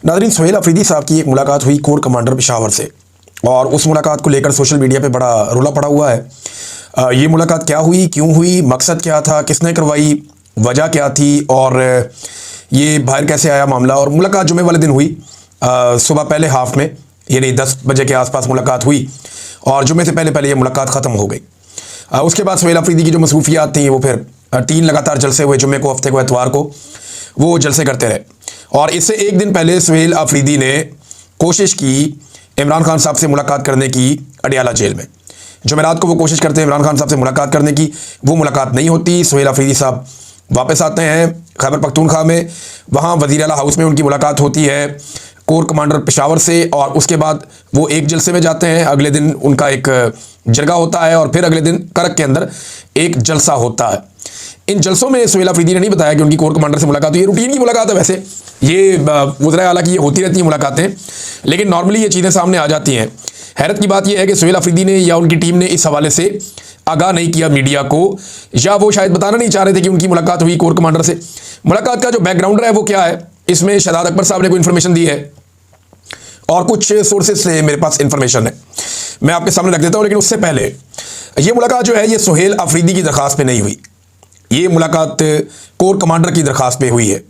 नाज़रीन, सुहेल अफरीदी साहब की एक मुलाकात हुई कोर कमांडर पेशावर से, और उस मुलाकात को लेकर सोशल मीडिया पे बड़ा रोला पड़ा हुआ है। ये मुलाकात क्या हुई, क्यों हुई, मकसद क्या था, किसने करवाई, वजह क्या थी, और ये बाहर कैसे आया मामला। और मुलाकात जुमे वाले दिन हुई, सुबह पहले हाफ में, यानी 10 बजे के आसपास मुलाकात हुई, और जुमे से पहले पहले ये मुलाकात ख़त्म हो गई। उसके बाद सुहेल अफरीदी की जो मसरूफियात थी वो फिर 3 लगातार जलसे हुए, जुमे को, हफ्ते को, एतवार को वो जलसे करते रहे। और इससे एक दिन पहले सुहेल अफरीदी ने कोशिश की इमरान खान साहब से मुलाकात करने की अडियाला जेल में। जुमेरात को वो कोशिश करते हैं इमरान खान साहब से मुलाकात करने की, वो मुलाकात नहीं होती। सुहेल अफरीदी साहब वापस आते हैं खैबर पख्तूनख्वा में, वहाँ वज़ीर आला हाउस में उनकी मुलाकात होती है कोर कमांडर पेशावर से, और उसके बाद वो एक जलसे में जाते हैं। अगले दिन उनका एक जरगा होता है, और फिर अगले दिन करक के अंदर एक जलसा होता है। इन जलसों में सुहेल अफरीदी ने नहीं बताया कि उनकी कोर कमांडर से मुलाकात हुई। ये रूटीन की मुलाकात है, वैसे ये वज़ीर आला की ये होती रहती है मुलाकातें, लेकिन नॉर्मली ये चीज़ें सामने आ जाती हैं। हैरत की बात यह है कि सुहेल अफरीदी ने या उनकी टीम ने इस हवाले से आगाह नहीं किया मीडिया को, या वो शायद बताना नहीं चाह रहे थे कि उनकी मुलाकात हुई कोर कमांडर से। मुलाकात का जो बैकग्राउंड है वो क्या है, इसमें शहजाद अकबर साहब ने कोई इन्फॉर्मेशन दी है, और कुछ सोर्सेज से मेरे पास इंफॉर्मेशन है, मैं आपके सामने रख देता हूँ। लेकिन उससे पहले ये मुलाकात जो है ये सुहेल अफरीदी की दरख्वास्त पे नहीं हुई, ये मुलाकात कोर कमांडर की दरख्वास्त पे हुई है।